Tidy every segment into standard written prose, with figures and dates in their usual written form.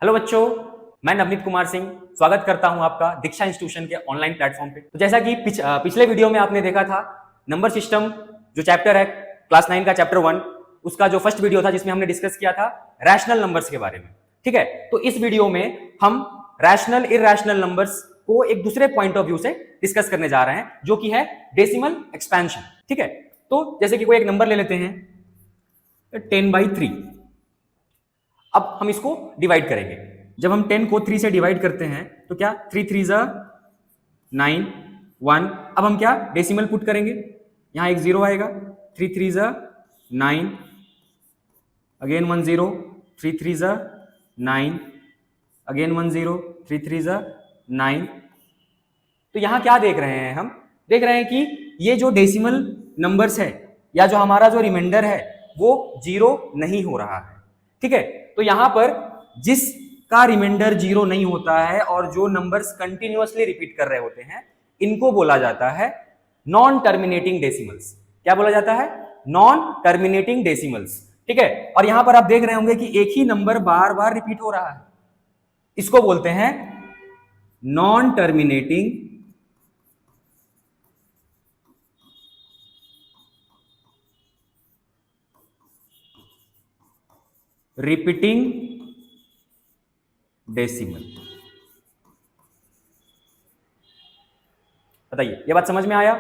Hello बच्चों, मैं नवनीत कुमार सिंह स्वागत करता हूं आपका दीक्षा इंस्टीट्यूशन के ऑनलाइन प्लेटफॉर्म पे। तो जैसा कि पिछले वीडियो में आपने देखा था, नंबर सिस्टम जो चैप्टर है क्लास 9 का चैप्टर 1, उसका जो फर्स्ट वीडियो था जिसमें हमने डिस्कस किया था रैशनल नंबर्स के बारे में। ठीक है, तो इस वीडियो में हम रैशनल इरैशनल नंबर्स को एक दूसरे पॉइंट ऑफ व्यू से डिस्कस करने जा रहे हैं, जो कि है डेसिमल एक्सपेंशन। ठीक है, तो जैसे कि कोई एक नंबर ले लेते हैं 10/3। अब हम इसको डिवाइड करेंगे। जब हम 10 को 3 से डिवाइड करते हैं तो क्या 3 3 ज़ा 9 1। अब हम क्या डेसिमल पुट करेंगे, यहां एक जीरो आएगा, 3 3 ज़ा 9, अगेन 1 0, 3 3 ज़ा 9, अगेन 1 0, 3 3 ज़ा 9। तो यहां क्या देख रहे हैं, हम देख रहे हैं कि ये जो डेसिमल नंबर्स है या जो हमारा जो रिमाइंडर है वो जीरो नहीं हो रहा है। ठीक है, तो यहां पर जिसका रिमाइंडर जीरो नहीं होता है और जो नंबर्स कंटिन्यूअसली रिपीट कर रहे होते हैं, इनको बोला जाता है नॉन टर्मिनेटिंग डेसिमल्स। क्या बोला जाता है? Non terminating decimals. ठीक है, और यहां पर आप देख रहे होंगे कि एक ही नंबर बार बार रिपीट हो रहा है, इसको बोलते हैं नॉन टर्मिनेटिंग रिपीटिंग डेसिमल। बताइए, ये बात समझ में आया?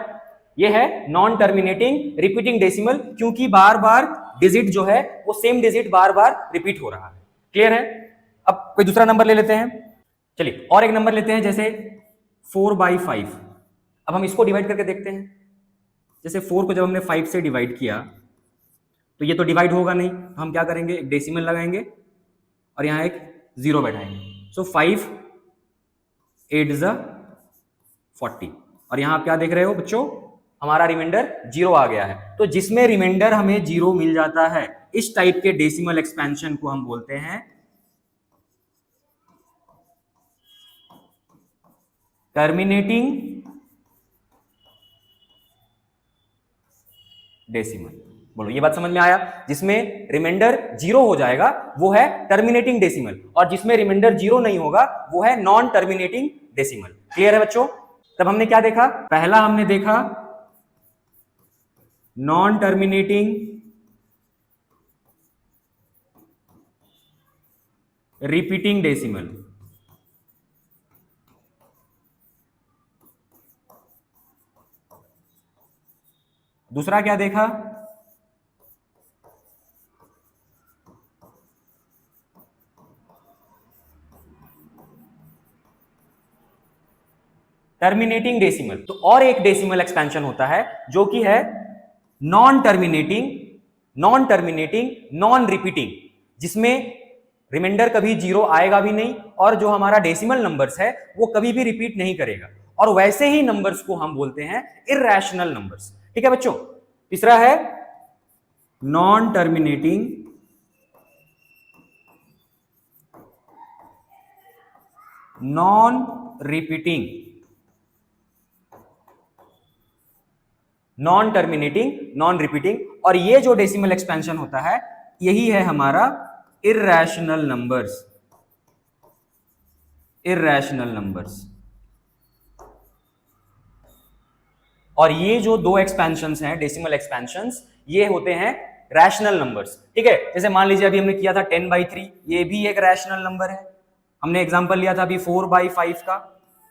ये है नॉन टर्मिनेटिंग रिपीटिंग डेसिमल, क्योंकि बार बार डिजिट जो है वो सेम डिजिट बार बार रिपीट हो रहा है। क्लियर है? अब कोई दूसरा नंबर ले लेते हैं। चलिए और एक नंबर लेते हैं, जैसे 4/5। अब हम इसको डिवाइड करके देखते हैं। जैसे 4 को जब हमने 5 से डिवाइड किया तो ये तो डिवाइड होगा नहीं, तो हम क्या करेंगे, एक डेसिमल लगाएंगे और यहां एक जीरो बैठाएंगे। सो 5 8 ज़ा 40। और यहां आप क्या देख रहे हो बच्चों, हमारा रिमाइंडर जीरो आ गया है। तो जिसमें रिमाइंडर हमें जीरो मिल जाता है, इस टाइप के डेसिमल एक्सपेंशन को हम बोलते हैं टर्मिनेटिंग डेसिमल। बोलो, ये बात समझ में आया? जिसमें रिमाइंडर जीरो हो जाएगा वो है टर्मिनेटिंग डेसिमल, और जिसमें रिमाइंडर जीरो नहीं होगा वो है नॉन टर्मिनेटिंग डेसिमल। क्लियर है बच्चों? तब हमने क्या देखा? पहला हमने देखा नॉन टर्मिनेटिंग रिपीटिंग डेसिमल। दूसरा क्या देखा? Terminating decimal. तो और एक डेसिमल एक्सपेंशन होता है जो कि है नॉन टर्मिनेटिंग नॉन रिपीटिंग, जिसमें रिमाइंडर कभी जीरो आएगा भी नहीं और जो हमारा डेसिमल नंबर्स है वो कभी भी रिपीट नहीं करेगा, और वैसे ही नंबर्स को हम बोलते हैं इरैशनल नंबर्स। ठीक है बच्चों? तीसरा है non terminating non repeating non terminating non repeating, और ये जो डेसिमल एक्सपेंशन होता है यही है हमारा इरैशनल नंबर्स। Irrational numbers. और ये जो दो एक्सपेंशंस हैं डेसिमल एक्सपेंशंस, ये होते हैं रैशनल नंबर्स। ठीक है, जैसे मान लीजिए अभी हमने किया था 10/3, ये भी एक रैशनल नंबर है। हमने एग्जांपल लिया था अभी 4/5 का,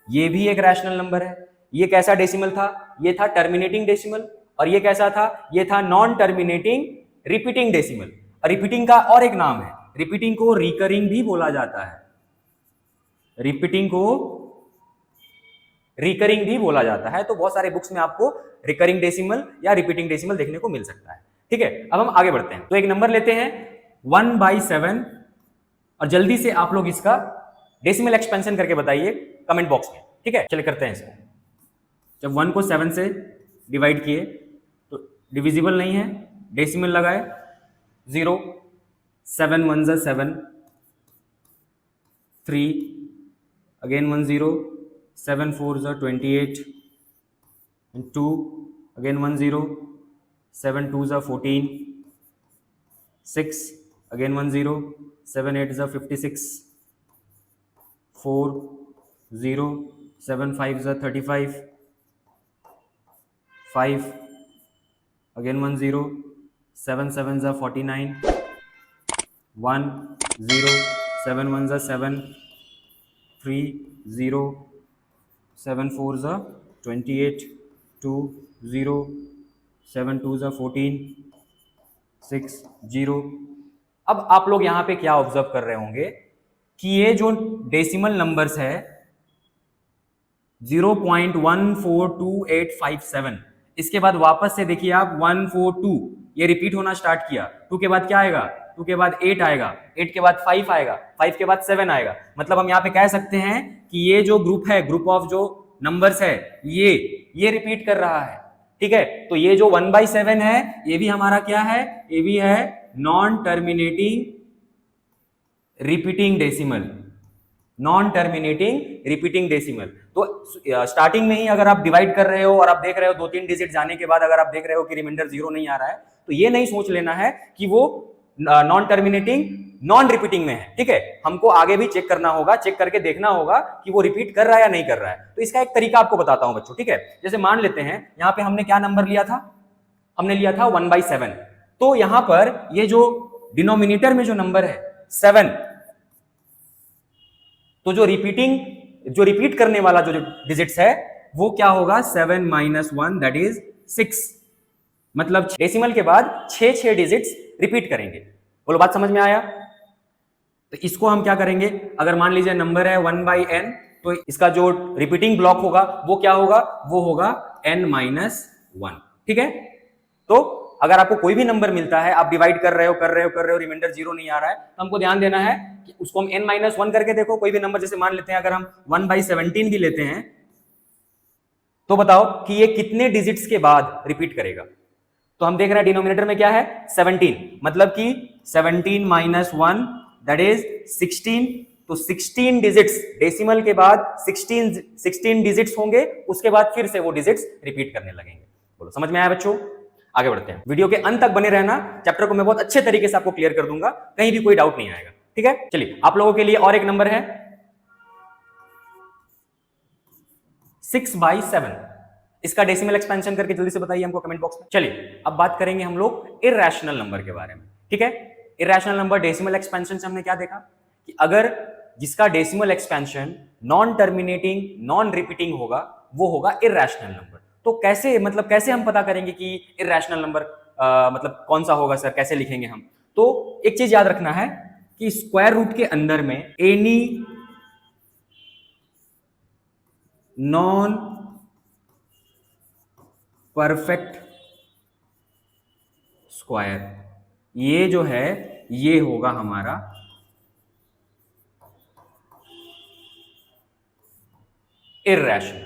ये भी एक रैशनल नंबर है। ये कैसा डेसिमल था? ये था टर्मिनेटिंग डेसिमल। और ये कैसा था? ये था non terminating repeating decimal. Repeating का और एक नाम है, रिपीटिंग को रिकरिंग भी बोला जाता है। रिपीटिंग को रिकरिंग भी बोला जाता है। तो बहुत सारे बुक्स में आपको रिकरिंग डेसिमल या रिपीटिंग डेसिमल देखने को मिल सकता है। ठीक है, अब हम आगे बढ़ते हैं। तो एक नंबर लेते हैं 1/7, और जल्दी से आप लोग इसका डेसिमल एक्सपेंशन करके बताइए कमेंट बॉक्स में। ठीक है, चलिए करते हैं इसको। जब 1 को 7 से डिवाइड किए तो डिविजिबल नहीं है, डेसिमल लगाए 0, 7 1 ज़ा 7, 3, अगेन 1 0, 7 4 ज़ा 28, 2, अगेन 1 0, 7 2 ज़ा 14, 6, अगेन 1 0, 7 8 ज़ा 56, 4 0 7 5 is 35 5 again 1 0 7 7 is 49 1 0 7 1 is 7 3 0 7 4 is 28 2 0 7 2 is 14 6 0। अब आप लोग यहां पे क्या ऑब्जर्व कर रहे होंगे कि ये जो डेसिमल नंबर्स है 0.142857, इसके बाद वापस से देखिए आप 142, ये रिपीट होना स्टार्ट किया। 2 के बाद क्या आएगा, 2 के बाद 8 आएगा, 8 के बाद 5 आएगा, 5 के बाद 7 आएगा। मतलब हम यहाँ पे कह सकते हैं कि ये जो ग्रुप है, ग्रुप ऑफ जो नंबर्स है, ये रिपीट कर रहा है। ठीक है, तो ये जो 1/7 है, ये भी हमारा क्या है, ये भी है non terminating repeating decimal, non terminating repeating decimal. तो स्टार्टिंग में ही अगर आप डिवाइड कर रहे हो और आप देख रहे हो 2-3 डिजिट जाने के बाद अगर आप देख रहे हो कि रिमाइंडर 0 नहीं आ रहा है, तो ये नहीं सोच लेना है कि वो नॉन टर्मिनेटिंग नॉन रिपीटिंग में है। ठीक है, हमको आगे भी चेक करना होगा, चेक करके देखना होगा कि वो रिपीट कर रहा है या नहीं कर रहा है। तो इसका एक तरीका आपको बताता हूं बच्चों। ठीक है, जैसे मान लेते हैं यहां पे हमने क्या नंबर लिया था, हमने लिया था 1/7। तो यहां पर ये जो डिनोमिनेटर में जो नंबर है 7, तो जो रिपीट करने वाला जो डिजिट्स है वो क्या होगा, 7 - 1 दैट इज 6। मतलब डेसिमल के बाद 6 डिजिट्स रिपीट करेंगे। बोलो बात समझ में आया? तो इसको हम क्या करेंगे, अगर मान लीजिए नंबर है 1/n, तो इसका जो रिपीटिंग ब्लॉक होगा वो क्या होगा, वो होगा n-1। ठीक है, तो अगर आपको कोई भी नंबर मिलता है, आप डिवाइड कर रहे हो रिमाइंडर 0 नहीं आ रहा है, तो हमको ध्यान देना है कि उसको हम n-1 करके देखो। कोई भी नंबर जैसे मान लेते हैं, अगर हम 1/17 भी लेते हैं, तो बताओ कि ये कितने डिजिट्स के बाद रिपीट करेगा। तो हम देख रहे हैं डिनोमिनेटर में क्या है 17, मतलब कि 17 - 1 दैट इज 16। तो 16 डिजिट्स डेसिमल के बाद 16 डिजिट्स होंगे, उसके बाद फिर से वो डिजिट्स रिपीट करने लगेंगे। बोलो समझ में आया बच्चों? आगे बढ़ते हैं, वीडियो के अंत तक बने रहना, चैप्टर को मैं बहुत अच्छे तरीके से आपको क्लियर कर दूंगा, कहीं भी कोई डाउट नहीं आएगा। ठीक है, चलिए आप लोगों के लिए और एक नंबर है 6/7। इसका डेसिमल एक्सपेंशन करके जल्दी से बताइए हमको कमेंट बॉक्स में। चलिए अब बात करेंगे हम लोग इर्रेशनल नंबर के बारे में। ठीक है, इर्रेशनल नंबर डेसिमल एक्सपेंशन से हमने क्या देखा कि अगर जिसका decimal expansion non terminating non repeating होगा, वो होगा इर्रेशनल नंबर। तो कैसे, मतलब कैसे हम पता करेंगे कि इर्रेशनल नंबर मतलब कौन सा होगा सर, कैसे लिखेंगे हम? तो एक चीज याद रखना है कि स्क्वायर रूट के अंदर में एनी नॉन परफेक्ट स्क्वायर, ये जो है ये होगा हमारा इर्रेशनल।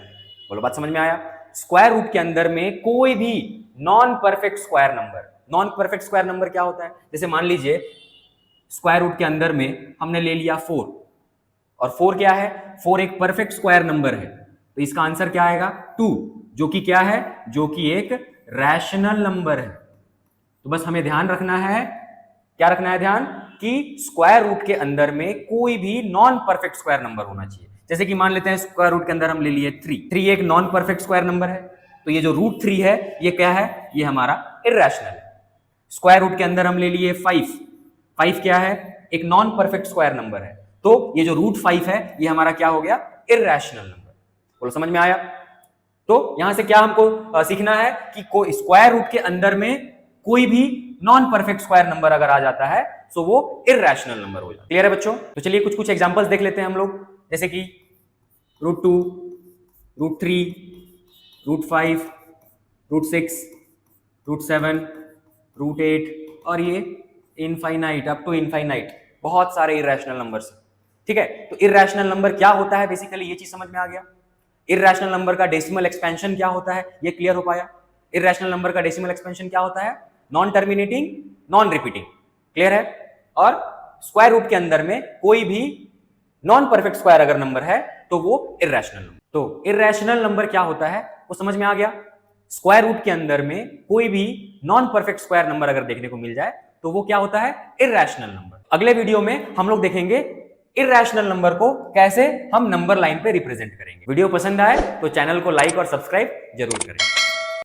बोलो बात समझ में आया? स्क्वायर रूट के अंदर में कोई भी non perfect square number, non perfect square number क्या होता है, जैसे मान लीजिए स्क्वायर रूट के अंदर में हमने ले लिया 4, और 4 क्या है, 4 एक परफेक्ट स्क्वायर नंबर है, तो इसका आंसर क्या आएगा 2, जो कि क्या है, जो कि एक रैशनल नंबर है। तो बस हमें ध्यान रखना है, क्या रखना है ध्यान, कि स्क्वायर रूट के अंदर में कोई भी नॉन परफेक्ट स्क्वायर नंबर होना चाहिए। जैसे कि मान लेते हैं स्क्वायर रूट के अंदर हम ले लिए 3 एक नॉन परफेक्ट स्क्वायर नंबर है, तो ये जो √3 है ये क्या है, ये हमारा इर्रेशनल है। स्क्वायर रूट के अंदर हम ले लिए 5 क्या है, एक नॉन परफेक्ट स्क्वायर नंबर है, तो ये जो √5 है ये हमारा क्या हो गया, इर्रेशनल नंबर। बोलो समझ में आया? तो यहां से क्या हमको सीखना है कि स्क्वायर रूट के अंदर में कोई भी नॉन परफेक्ट स्क्वायर नंबर अगर आ जाता है तो वो इर्रेशनल नंबर हो जाता है। क्लियर है बच्चों? तो चलिए कुछ एग्जांपल्स देख लेते हैं हम लोग, जैसे कि √2, √3, √5, √6, √7, √8 और ये इनफाइनाइट, अप टू इनफाइनाइट, बहुत सारे इर्रेशनल नंबर्स। ठीक है, तो इर्रेशनल नंबर क्या होता है, बेसिकली ये चीज समझ में आ गया। इर्रेशनल नंबर का डेसिमल एक्सपेंशन क्या होता है, ये क्लियर हो पाया। इर्रेशनल नंबर का डेसिमल एक्सपेंशन क्या होता है, non terminating non repeating, clear है। और स्क्वायर रूट के अंदर में कोई भी नॉन परफेक्ट स्क्वायर अगर नंबर है तो वो इर्रेशनल नंबर। तो इर्रेशनल नंबर क्या होता है वो समझ में आ गया। स्क्वायर रूट के अंदर में कोई भी नॉन परफेक्ट स्क्वायर नंबर अगर देखने को मिल जाए तो वो क्या होता है, इर्रेशनल नंबर। अगले वीडियो में हम लोग देखेंगे इरैशनल नंबर को कैसे हम नंबर लाइन पे रिप्रेजेंट करेंगे। वीडियो पसंद आए तो चैनल को लाइक और सब्सक्राइब जरूर करें।